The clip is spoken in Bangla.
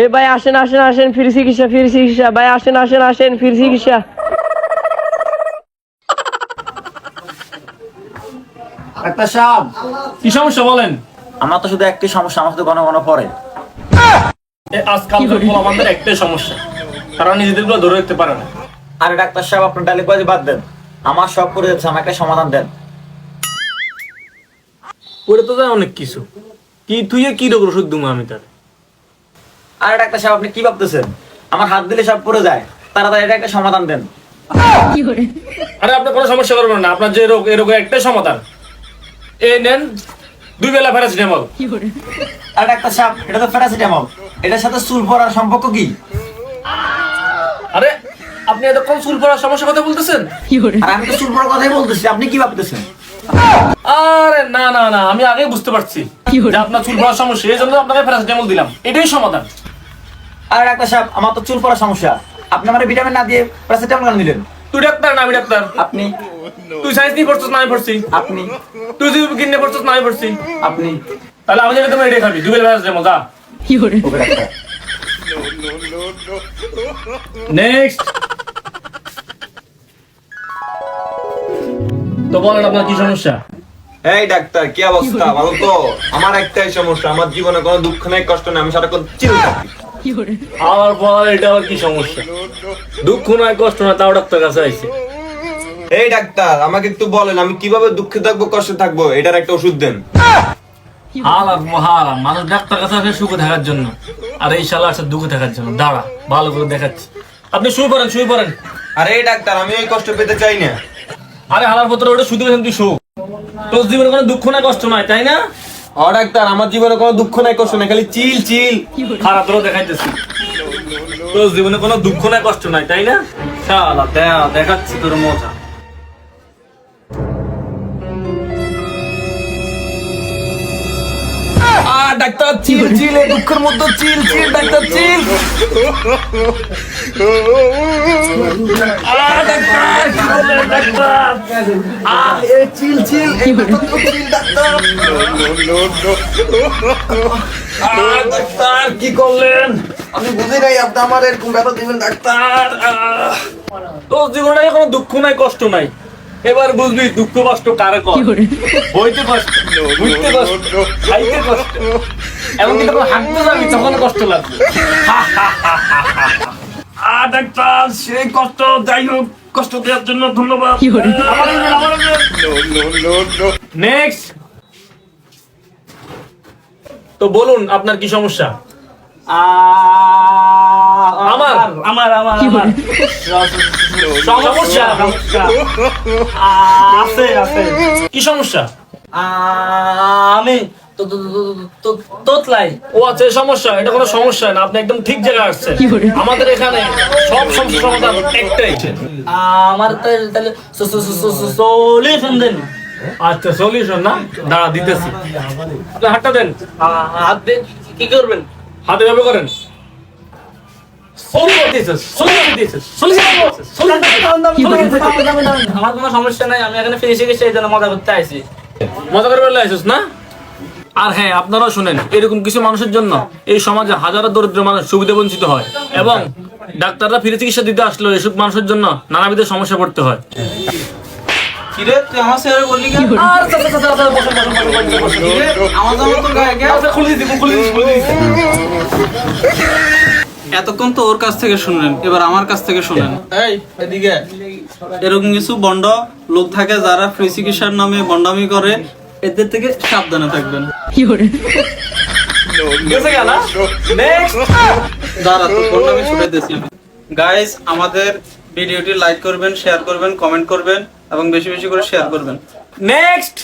এ ভাই আসেন আসেন আসেন, ফ্রি চিকিৎসা ভাই, আসেন আসেন আসেন, ফ্রি চিকিৎসা। ডাক্তার সাহেব, কি সমস্যা বলেন? আমার তো শুধু একটি সমস্যা, আমার শুধু ঘন ঘন পড়ে। আজকাল আমাদের একটাই সমস্যা, তারা নিজেদের গুলো ধরে রাখতে পারে না। আরে ডাক্তার সাহেব, আপনার ডালিবাজি বাদ দেন, আমার সব করে যাচ্ছে, আমাকে একটা সমাধান দেন। পড়ে তো যায় অনেক কিছু, কি তুই কি রোগ ওষুধ দেবো আমি তার? আরে ডাক্তার সাহেব, আপনি কি ভাবতেছেন? আমার হাত দিলে সব পড়ে যায়, তাড়াতাড়ি এটা একটা সমাধান দেন। আরে আপনার কোনো সমস্যা করবেন না, আপনার যে রোগ, এই রোগের একটাই সমাধান। এই নেন 2 বেলা প্যারাসিটামল। আরে ডাক্তার সাহেব, এটা তো প্যারাসিটামল, এটার সাথে চুল পড়ার সম্পর্ক কি? আরে আপনি এতক্ষণ চুল পড়ার সমস্যার কথা বলতেছেন? আর আমি তো চুল পড়ার কথাই বলতেছি, আপনি কি ভাবতেছেন? আরে না না না, আমি আগেই বুঝতে পারছি যে আপনার চুল পড়ার সমস্যা, এই জন্য আপনাকে প্যারাসিটামল দিলাম, এটাই সমাধান। আরে ডাক্তার সাহেব, আমার তো চুল পড়ার সমস্যা, আপনি আমার ভিটামিন না দিয়ে প্যারাসিটামল কেন দিলেন? তুই ডাক্তার না আমি ডাক্তার? আপনি। তুই সায়েন্স নিয়ে পড়ছিস না আমি পড়ছি? আপনি। তুই জীববিজ্ঞান নিয়ে পড়ছিস না আমি পড়ছি? আপনি। তাহলে আমি যেটা তোমার এটাই খাবি, 2 বেলা প্যারাসিটামল, যা। ওকে ডাক্তার। নেক্সট। তো বলেন আপনার কি সমস্যা? এই ডাক্তার, কি অবস্থা? ভালো তো? আমার একটাই সমস্যা, আমার জীবনে কোনো দুঃখ নাই, কষ্ট নাই, আমি সারাক্ষণ চিল থাকি। আমার বল, এটা আবার কি সমস্যা? দুঃখ নয় কষ্ট নয়, তাও ডাক্তার কাছে আইছে। এই ডাক্তার, আমাকে একটু বলেন, আমি কিভাবে দুঃখে থাকবো, কষ্টে থাকবো, এটার একটা ওষুধ দেন। হারাম মানুষ ডাক্তার কাছে আসে সুখে থাকার জন্য, আর এই শালা আসে দুঃখে থাকার জন্য। দাঁড়া, ভালো করে দেখাচ্ছি। আপনি শুয়ে পড়েন, শুয়ে পড়েন। আরে এই ডাক্তার, আমি এই কষ্ট পেতে চাই না। আরে হালার পত্র ওটা শুধু তুই শো, তোর জীবনে কোনো দুঃখ নাই কষ্ট নাই, তাই না? ও ডাক্তার, আমার জীবনে কোনো দুঃখ নাই, কষ্ট নাই, খালি চিল চিল। খারাপ তোর দেখাইতেছি, তোর জীবনে কোনো দুঃখ নাই কষ্ট নাই, তাই না? শালা দেখাচ্ছি তোর মজা। ডাক্তার চিল চিল, এই দুঃখের মধ্যে চিল চিল, ডাক্তার চিল। ডাক্তার কি বললেন ডাক্তার? এই চিল চিল, এই ব্যথা চিল, ডাক্তার। ডাক্তার কি করলেন? আমি বুঝি নাই আপনি আমার এরকম ব্যথা দিবেন ডাক্তার। তোর জীবনে কোনো দুঃখ নাই কষ্ট নাই, এবার বুঝবি দুঃখ কষ্ট কারে কর। বইতে কষ্ট, বুঝতে কষ্ট, খাইতে কষ্ট, এমনকি তখন হাঁটতে যাবি তখন কষ্ট লাগবে। ডাক্তার সেই কষ্ট, যাই হোক, কষ্ট দেওয়ার জন্য ধন্যবাদ। নেক্সট। তো বলুন আপনার কি সমস্যা? আমার আমার আমার আমার সমস্যা আছে আছে। কি সমস্যা? আমি তোতলাই। ও আচ্ছা, সমস্যা, এটা কোনো সমস্যা না, আপনি একদম ঠিক জায়গায় আসছেন। আমাদের এখানে সব সমস্যার সমাধান একটাই। আমার তাহলে সলিউশন দেন। আচ্ছা সলিউশন না, দাঁড়া দিতেছি। আপনি হাতটা দেন। হাত দিয়ে কি করবেন? হাতে ভাবে করেন। আমার কোনো সমস্যা নাই, আমি এখানে ফিরে গেছি, এই জন্য মজা করতে আইছি। মজা করে বললে আইসিস না? আর হ্যাঁ, আপনারাও শুনেন, এরকম কিছু মানুষের জন্য এই সমাজে হাজারো দরিদ্র মানুষ সুবিধা বঞ্চিত হয়, এবং ডাক্তাররা ফ্রি চিকিৎসা দিতে আসলে এসব মানুষের জন্য নানাবিধ সমস্যা পড়তে হয়। কিরে তুই আমার সাথে বললি কেন? আমার জামা তোর গায়ে কেন? এতক্ষণ তো ওর কাছ থেকে শুনলেন, এবার আমার কাছ থেকে শুনেন। এই এদিকে, এরকম কিছু বন্ড লোক থাকে যারা ফ্রি চিকিৎসার নামে বন্ডামি করে, এদের থেকে সাবধানে থাকবেন। দাঁড়া, তো বন্ডামি ছুটাইতেছি আমি। গাইস, আমাদের ভিডিওটি লাইক করবেন, শেয়ার করবেন, কমেন্ট করবেন এবং বেশি বেশি করে শেয়ার করবেন। নেক্সট।